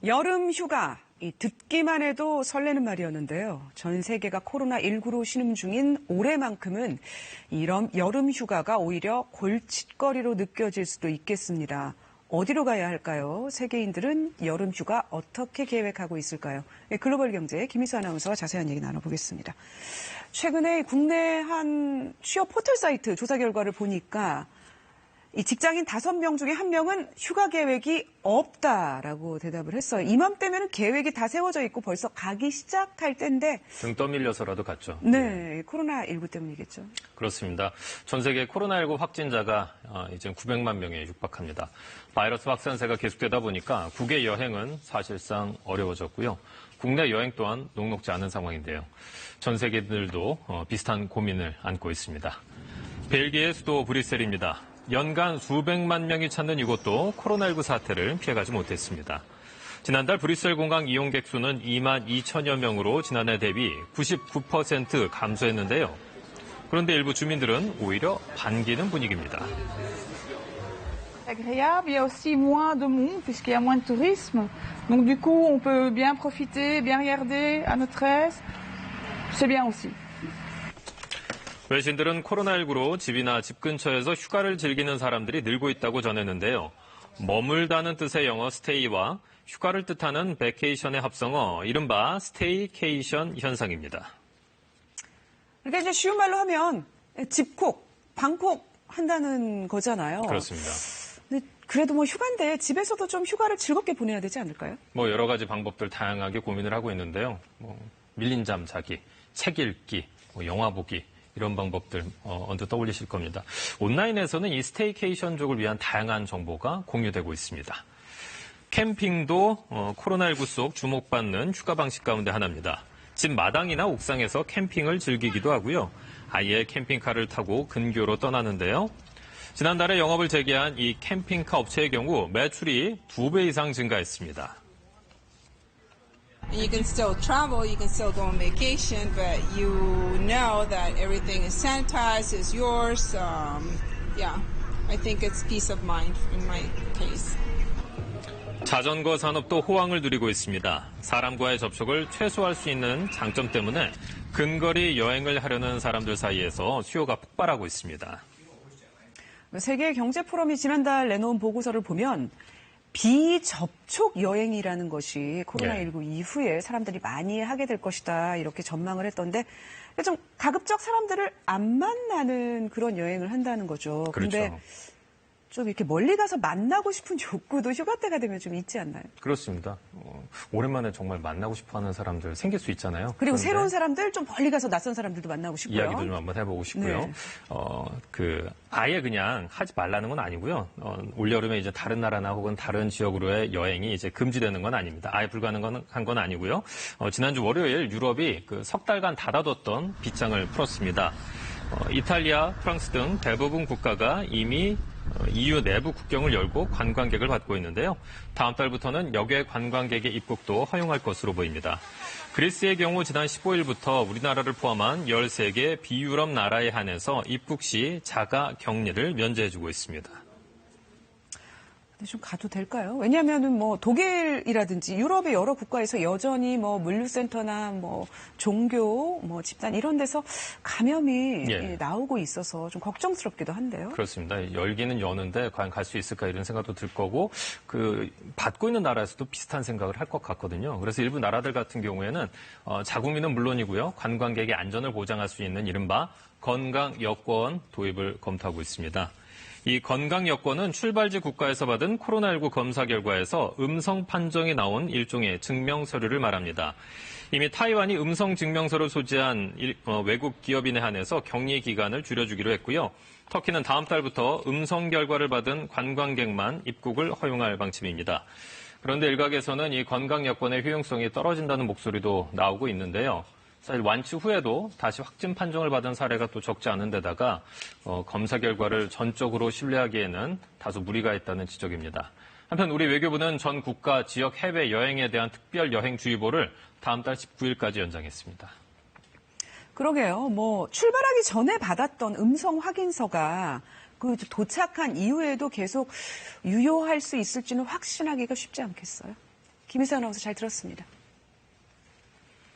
여름 휴가, 듣기만 해도 설레는 말이었는데요. 전 세계가 코로나19로 신음 중인 올해만큼은 이런 여름 휴가가 오히려 골칫거리로 느껴질 수도 있겠습니다. 어디로 가야 할까요? 세계인들은 여름 휴가 어떻게 계획하고 있을까요? 글로벌 경제 김희수 아나운서와 자세한 얘기 나눠보겠습니다. 최근에 국내 한 취업 포털 사이트 조사 결과를 보니까 이 직장인 5명 중에 1명은 휴가 계획이 없다라고 대답을 했어요. 이맘때면 계획이 다 세워져 있고 벌써 가기 시작할 때인데 등 떠밀려서라도 갔죠. 네, 코로나19 때문이겠죠. 그렇습니다. 전 세계 코로나19 확진자가 이제 900만 명에 육박합니다. 바이러스 확산세가 계속되다 보니까 국외 여행은 사실상 어려워졌고요. 국내 여행 또한 녹록지 않은 상황인데요. 전 세계들도 비슷한 고민을 안고 있습니다. 벨기에 수도 브뤼셀입니다. 연간 수백만 명이 찾는 이곳도 코로나19 사태를 피해가지 못했습니다. 지난달 브뤼셀 공항 이용객 수는 2만 2천여 명으로 지난해 대비 99% 감소했는데요. 그런데 일부 주민들은 오히려 반기는 분위기입니다. agréable, il y a aussi moins de monde puisqu'il y a moins de tourisme. Donc du coup, on peut bien profiter, bien regarder à notre aise. C'est bien aussi. 외신들은 코로나19로 집이나 집 근처에서 휴가를 즐기는 사람들이 늘고 있다고 전했는데요. 머물다는 뜻의 영어 스테이와 휴가를 뜻하는 베케이션의 합성어, 이른바 스테이케이션 현상입니다. 그러니까 이제 쉬운 말로 하면 집콕, 방콕 한다는 거잖아요. 그렇습니다. 근데 그래도 뭐 휴가인데 집에서도 좀 휴가를 즐겁게 보내야 되지 않을까요? 뭐 여러 가지 방법들 다양하게 고민을 하고 있는데요. 밀린 잠 자기, 책 읽기, 영화 보기, 이런 방법들 언뜻 떠올리실 겁니다. 온라인에서는 이 스테이케이션족을 위한 다양한 정보가 공유되고 있습니다. 캠핑도 코로나19 속 주목받는 휴가 방식 가운데 하나입니다. 집 마당이나 옥상에서 캠핑을 즐기기도 하고요. 아예 캠핑카를 타고 근교로 떠나는데요. 지난달에 영업을 재개한 이 캠핑카 업체의 경우 매출이 2배 이상 증가했습니다. You can still travel, you can still go on vacation, but you know that everything is sanitized, is yours. Yeah, I think it's peace of mind in my case. 자전거 산업도 호황을 누리고 있습니다. 사람과의 접촉을 최소화할 수 있는 장점 때문에 근거리 여행을 하려는 사람들 사이에서 수요가 폭발하고 있습니다. 세계 경제 포럼이 지난달 내놓은 보고서를 보면 비접촉 여행이라는 것이 코로나19 이후에 사람들이 많이 하게 될 것이다 이렇게 전망을 했던데 좀 가급적 사람들을 안 만나는 그런 여행을 한다는 거죠. 그런데 그렇죠. 좀 이렇게 멀리 가서 만나고 싶은 욕구도 휴가 때가 되면 좀 있지 않나요? 그렇습니다. 오랜만에 정말 만나고 싶어하는 사람들 생길 수 있잖아요. 그리고 새로운 사람들, 좀 멀리 가서 낯선 사람들도 만나고 싶고요. 이야기도 좀 한번 해보고 싶고요. 네. 아예 그냥 하지 말라는 건 아니고요. 올여름에 이제 다른 나라나 혹은 다른 지역으로의 여행이 이제 금지되는 건 아닙니다. 아예 불가능한 건 아니고요. 지난주 월요일 유럽이 석 달간 닫아뒀던 빗장을 풀었습니다. 이탈리아, 프랑스 등 대부분 국가가 이미 EU 내부 국경을 열고 관광객을 받고 있는데요. 다음 달부터는 역외 관광객의 입국도 허용할 것으로 보입니다. 그리스의 경우 지난 15일부터 우리나라를 포함한 13개 비유럽 나라에 한해서 입국 시 자가 격리를 면제해주고 있습니다. 근데 좀 가도 될까요? 왜냐하면은 독일이라든지 유럽의 여러 국가에서 여전히 물류센터나 종교, 집단 이런 데서 감염이 나오고 있어서 좀 걱정스럽기도 한데요. 그렇습니다. 열기는 여는데 과연 갈 수 있을까 이런 생각도 들 거고 받고 있는 나라에서도 비슷한 생각을 할 것 같거든요. 그래서 일부 나라들 같은 경우에는 자국민은 물론이고요. 관광객의 안전을 보장할 수 있는 이른바 건강 여권 도입을 검토하고 있습니다. 이 건강 여권은 출발지 국가에서 받은 코로나19 검사 결과에서 음성 판정이 나온 일종의 증명서류를 말합니다. 이미 타이완이 음성 증명서를 소지한 외국 기업인에 한해서 격리 기간을 줄여주기로 했고요. 터키는 다음 달부터 음성 결과를 받은 관광객만 입국을 허용할 방침입니다. 그런데 일각에서는 이 건강 여권의 효용성이 떨어진다는 목소리도 나오고 있는데요. 사실 완치 후에도 다시 확진 판정을 받은 사례가 또 적지 않은 데다가 검사 결과를 전적으로 신뢰하기에는 다소 무리가 있다는 지적입니다. 한편 우리 외교부는 전 국가 지역 해외 여행에 대한 특별 여행주의보를 다음 달 19일까지 연장했습니다. 그러게요. 출발하기 전에 받았던 음성 확인서가 도착한 이후에도 계속 유효할 수 있을지는 확신하기가 쉽지 않겠어요? 김희수 아나운서 잘 들었습니다.